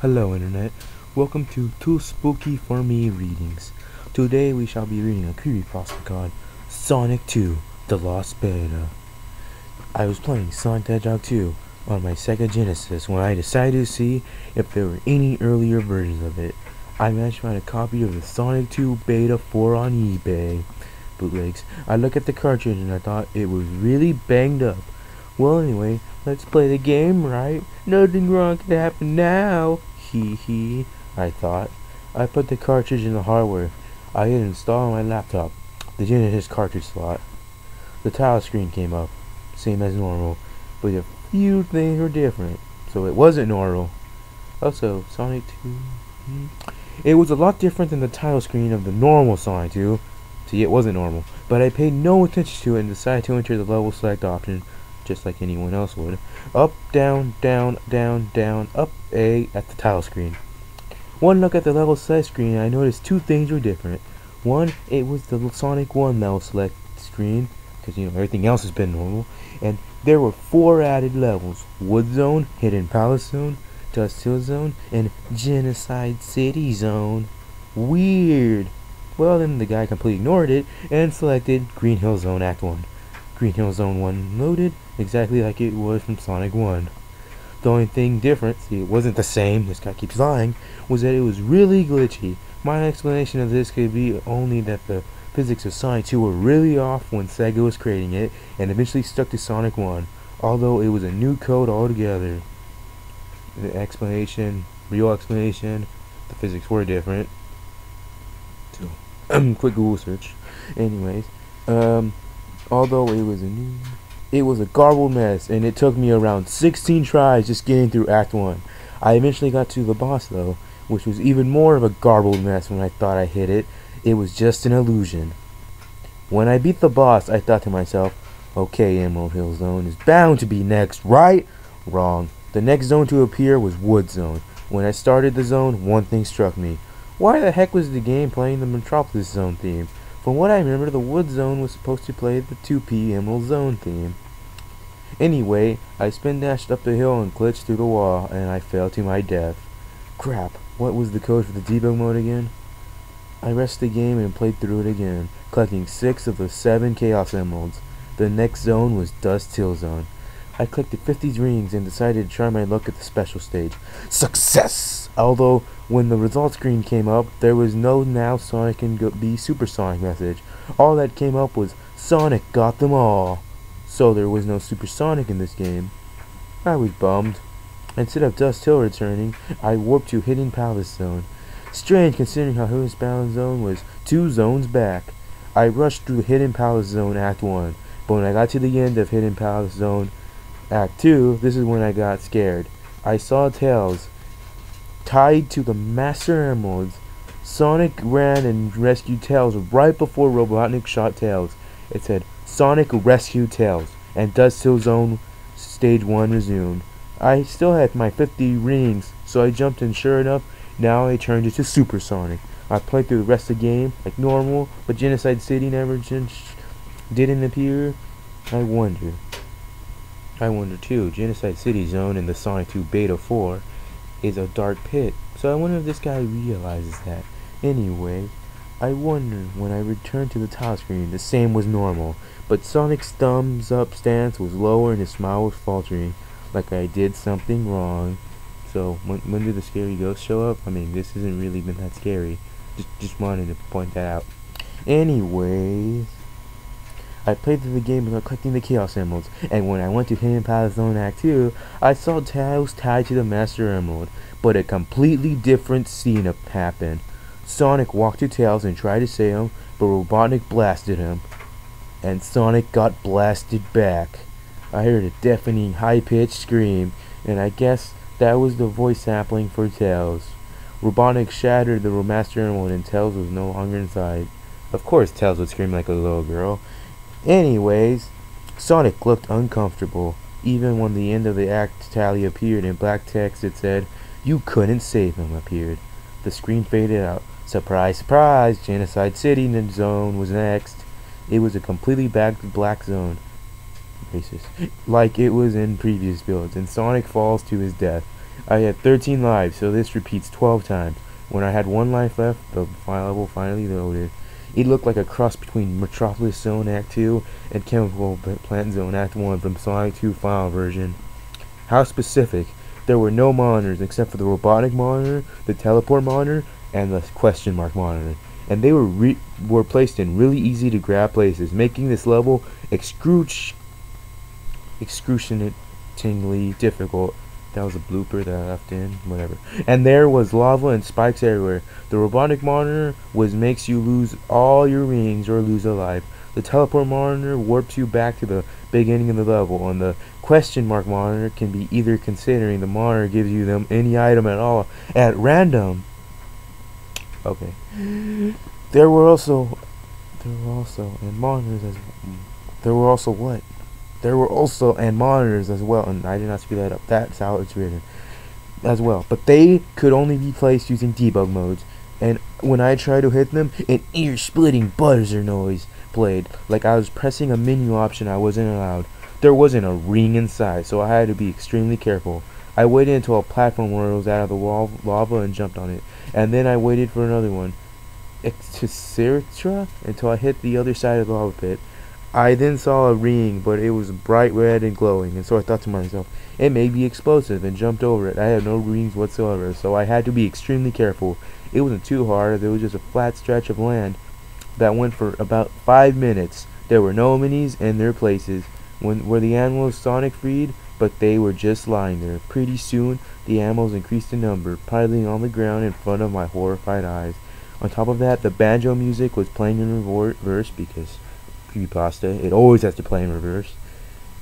Hello Internet, welcome to Too Spooky For Me Readings. Today we shall be reading a creepypasta called Sonic2 The Lost Beta. I was playing Sonic the Hedgehog 2 on my Sega Genesis when I decided to see if there were any earlier versions of it. I managed to find a copy of the Sonic2 Beta 4 on eBay bootlegs. I looked at the cartridge and I thought it was really banged up. Well, anyway, let's play the game, right? Nothing wrong could happen now. Hee hee, I thought. I put the cartridge in the hardware. I hit install on my laptop. The Genesis cartridge slot. The tile screen came up, same as normal, but a few things were different, so it wasn't normal. Also, Sonic 2. It was a lot different than the title screen of the normal Sonic 2. See, it wasn't normal, but I paid no attention to it and decided to enter the level select option, just like anyone else would. Up, down, down, down, down, up, A at the title screen. One look at the level select screen and I noticed two things were different. One, it was the Sonic 1 level select screen, because everything else has been normal, and there were 4 added levels: Wood Zone, Hidden Palace Zone, Dust Hill Zone, and Genocide City Zone. Weird. Well, then the guy completely ignored it and selected Green Hill Zone Act 1. Green Hill Zone 1 loaded exactly like it was from Sonic 1. The only thing different, see, it wasn't the same, this guy keeps lying, was that it was really glitchy. My explanation of this could be only that the physics of Sonic 2 were really off when Sega was creating it, and eventually stuck to Sonic 1, although it was a new code altogether. The explanation, real explanation, the physics were different. So, quick Google search. Anyways, although it was a garbled mess, and it took me around 16 tries just getting through Act 1. I eventually got to the boss though, which was even more of a garbled mess. When I thought I hit it, it was just an illusion. When I beat the boss, I thought to myself, okay, Emerald Hill Zone is bound to be next, right? Wrong. The next zone to appear was Wood Zone. When I started the zone, one thing struck me. Why the heck was the game playing the Metropolis Zone theme? From what I remember, the Wood Zone was supposed to play the 2P Emerald Zone theme. Anyway, I spin dashed up the hill and glitched through the wall, and I fell to my death. Crap, what was the code for the debug mode again? I rested the game and played through it again, collecting 6 of the 7 Chaos Emeralds. The next zone was Dust Hill Zone. I collected 50 rings and decided to try my luck at the special stage. Success! Although, when the results screen came up, there was no now Sonic can be Supersonic message. All that came up was, Sonic got them all. So there was no Supersonic in this game. I was bummed. Instead of Dust Hill returning, I warped to Hidden Palace Zone. Strange considering how Hidden Palace Zone was 2 zones back. I rushed through Hidden Palace Zone Act 1, but when I got to the end of Hidden Palace Zone Act 2, this is when I got scared. I saw Tails tied to the Master Emeralds. Sonic ran and rescued Tails right before Robotnik shot Tails. It said, Sonic rescued Tails, and Dust Hill Zone Stage 1 resumed. I still had my 50 rings, so I jumped in. Sure enough, now I turned into Supersonic. I played through the rest of the game like normal, but Genocide City never didn't appear. I wonder too, Genocide City Zone in the Sonic 2 Beta 4 is a dark pit, so I wonder if this guy realizes that. Anyway, I wonder when I returned to the tile screen, the same was normal, but Sonic's thumbs up stance was lower and his smile was faltering, like I did something wrong. So, when did the scary ghost show up? I mean, this hasn't really been that scary. Just wanted to point that out. Anyways, I played through the game without collecting the Chaos Emeralds, and when I went to Hidden Palace Zone Act 2, I saw Tails tied to the Master Emerald, but a completely different scene happened. Sonic walked to Tails and tried to save him, but Robotnik blasted him, and Sonic got blasted back. I heard a deafening high-pitched scream, and I guess that was the voice sampling for Tails. Robotnik shattered the Master Emerald and Tails was no longer inside. Of course Tails would scream like a little girl. Anyways, Sonic looked uncomfortable. Even when the end of the act tally appeared in black text, it said, "You couldn't save him," appeared. The screen faded out. Surprise, surprise, Genocide City Zone was next. It was a completely black zone. Racist. Like it was in previous builds, and Sonic falls to his death. I had 13 lives, so this repeats 12 times. When I had 1 life left, the level finally loaded. It looked like a cross between Metropolis Zone Act 2 and Chemical Plant Zone Act 1 from Sonic 2 Final version. How specific. There were no monitors except for the robotic monitor, the teleport monitor, and the question mark monitor. And they were placed in really easy to grab places, making this level excruciatingly difficult. That was a blooper that I left in, whatever. And there was lava and spikes everywhere. The robotic monitor makes you lose all your rings or lose a life. The teleport monitor warps you back to the beginning of the level, and the question mark monitor can be either considering the monitor gives you them any item at all at random. Okay. There were also and monitors as there were also what? There were also and monitors as well, and I did not screw that up. That's how it's written as well. But they could only be placed using debug modes, and when I tried to hit them, an ear-splitting buzzer noise played, like I was pressing a menu option I wasn't allowed. There wasn't a ring inside, so I had to be extremely careful. I waited until a platform rose out of the lava and jumped on it, and then I waited for another one, until I hit the other side of the lava pit. I then saw a ring, but it was bright red and glowing, and so I thought to myself, it may be explosive, and jumped over it. I had no rings whatsoever, so I had to be extremely careful. It wasn't too hard. There was just a flat stretch of land that went for about 5 minutes. There were no minis in their places. Were the animals Sonic freed? But they were just lying there. Pretty soon, the animals increased in number, piling on the ground in front of my horrified eyes. On top of that, the banjo music was playing in reverse because CreepyPasta, it always has to play in reverse.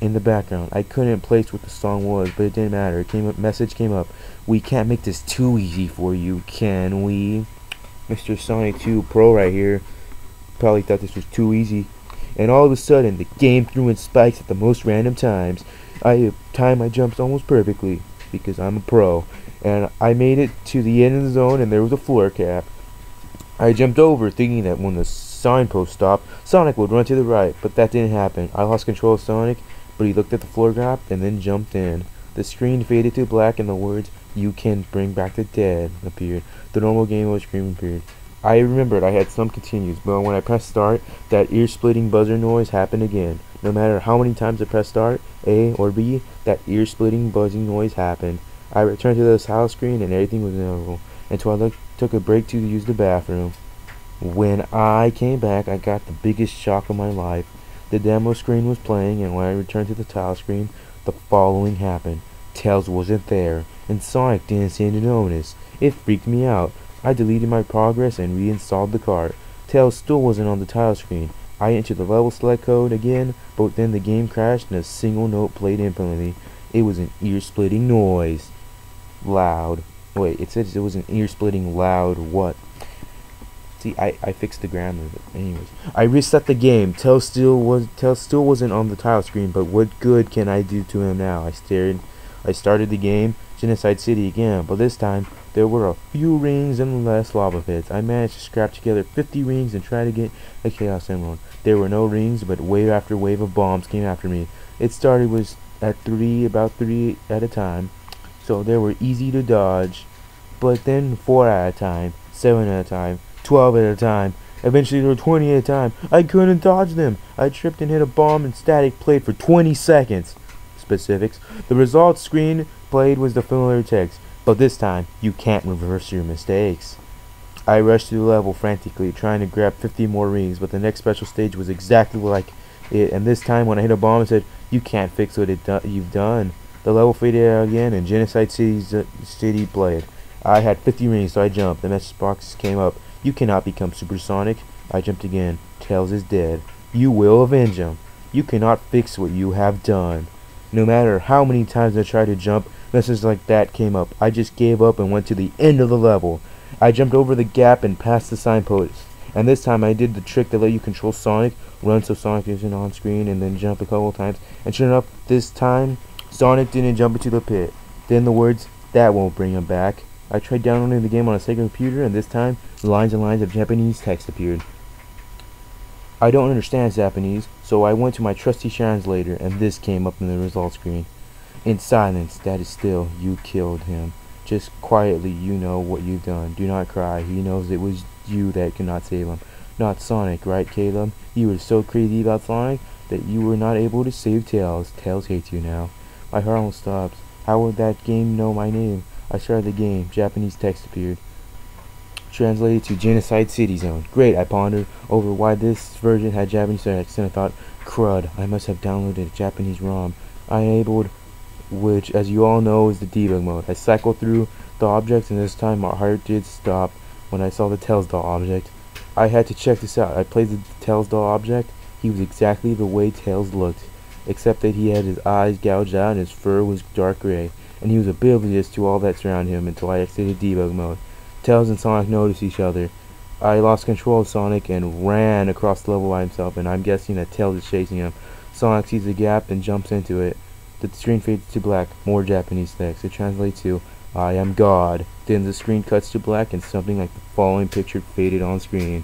In the background, I couldn't place what the song was, but it didn't matter. Message came up. We can't make this too easy for you, can we? Mr. Sonic 2 Pro right here probably thought this was too easy. And all of a sudden, the game threw in spikes at the most random times. I timed my jumps almost perfectly because I'm a pro. And I made it to the end of the zone, and there was a floor cap. I jumped over, thinking that when the signpost stopped, Sonic would run to the right, but that didn't happen. I lost control of Sonic, but he looked at the floor gap and then jumped in. The screen faded to black and the words, "You can bring back the dead," appeared. The normal game over screen appeared. I remembered I had some continues, but when I pressed start, that ear-splitting buzzer noise happened again. No matter how many times I pressed start, A or B, that ear-splitting buzzing noise happened. I returned to the title screen and everything was normal, until I took a break to use the bathroom. When I came back, I got the biggest shock of my life. The demo screen was playing, and when I returned to the title screen, the following happened. Tails wasn't there, and Sonic didn't seem to notice. It freaked me out. I deleted my progress and reinstalled the cart. Tails still wasn't on the title screen. I entered the level select code again, but then the game crashed and a single note played infinitely. It was an ear-splitting noise. Loud. Wait, it says it was an ear-splitting loud what? See, I fixed the grammar, but anyways. I reset the game. Tails still wasn't on the title screen, but what good can I do to him now? I started the game, Genocide City again, but this time there were a few rings and less lava pits. I managed to scrap together 50 rings and try to get a Chaos Emerald. There were no rings, but wave after wave of bombs came after me. It started about three at a time, so they were easy to dodge, but then 4 at a time, 7 at a time, 12 at a time. Eventually there were 20 at a time. I couldn't dodge them. I tripped and hit a bomb and static played for 20 seconds. Specifics. The results screen played was the familiar text, but this time you can't reverse your mistakes. I rushed through the level frantically, trying to grab 50 more rings, but the next special stage was exactly like it, and this time when I hit a bomb it said, "You can't fix what you've done." The level faded out again and Genocide City played. I had 50 rings, so I jumped. The message box came up. "You cannot become Supersonic." I jumped again. Tails is dead. You will avenge him. You cannot fix what you have done. No matter how many times I tried to jump, messages like that came up. I just gave up and went to the end of the level. I jumped over the gap and past the signpost. And this time I did the trick that let you control Sonic, run so Sonic isn't on screen, and then jump a couple times. And sure enough, this time, Sonic didn't jump into the pit. Then the words, "That won't bring him back." I tried downloading the game on a second computer, and this time, lines and lines of Japanese text appeared. I don't understand Japanese, so I went to my trusty translator, and this came up in the results screen. In silence, that is still, you killed him. Just quietly, you know what you've done. Do not cry. He knows it was you that could not save him. Not Sonic, right, Caleb? You were so crazy about Sonic that you were not able to save Tails. Tails hates you now. My heart almost stops. How would that game know my name? I started the game. Japanese text appeared. Translated to Genocide City Zone. Great, I pondered over why this version had Japanese text, and I thought, crud, I must have downloaded a Japanese ROM. I enabled, which, as you all know, is the debug mode. I cycled through the objects, and this time my heart did stop when I saw the Tails doll object. I had to check this out. I played the Tails doll object. He was exactly the way Tails looked, except that he had his eyes gouged out and his fur was dark gray, and he was oblivious to all that surrounded him until I exited debug mode. Tails and Sonic noticed each other. I lost control of Sonic and ran across the level by himself, and I'm guessing that Tails is chasing him. Sonic sees a gap and jumps into it. The screen fades to black. More Japanese text. It translates to, I am God. Then the screen cuts to black and something like the following picture faded on screen.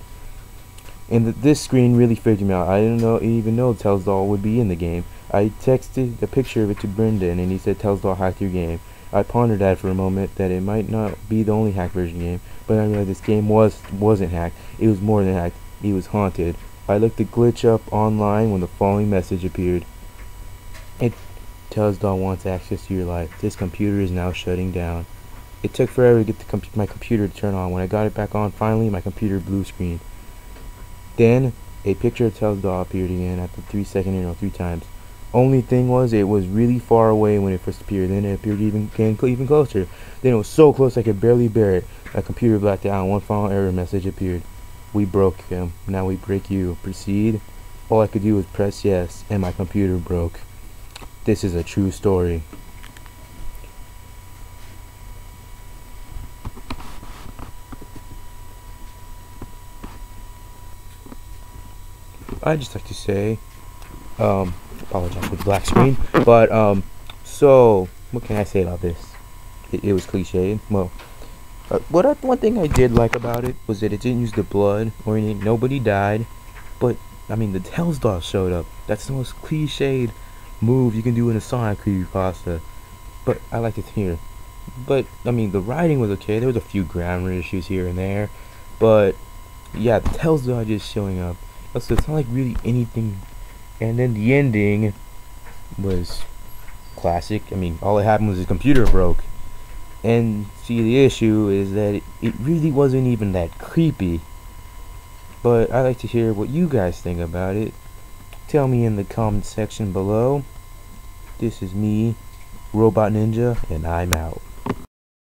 And this screen really freaked me out. I didn't even know Tails doll would be in the game. I texted a picture of it to Brendan, and he said Tails doll hacked your game. I pondered that for a moment, that it might not be the only hacked version game, but I realized this game wasn't hacked. It was more than hacked. It was haunted. I looked the glitch up online when the following message appeared. Tails doll wants access to your life. This computer is now shutting down. It took forever to get my computer to turn on. When I got it back on, finally my computer blue screen. Then a picture of Tails doll appeared again at the 3-second interval 3 times. Only thing was, it was really far away when it first appeared. Then it appeared even closer. Then it was so close I could barely bear it. My computer blacked out and one final error message appeared. We broke him. Now we break you. Proceed? All I could do was press yes, and my computer broke. This is a true story. I'd just like to say, apologize for the black screen, but, so, what can I say about this? It was cliched. Well, one thing I did like about it was that it didn't use the blood or anything. Nobody died, but, I mean, the Tails doll showed up. That's the most cliched move you can do in a Sonic creepypasta, but I liked it here. But, I mean, the writing was okay. There was a few grammar issues here and there, but, yeah, the Tails doll just showing up. So it's not like really anything. And then the ending was classic. I mean, all that happened was his computer broke. And see, the issue is that it really wasn't even that creepy. But I'd like to hear what you guys think about it. Tell me in the comment section below. This is me, Robot Ninja, and I'm out.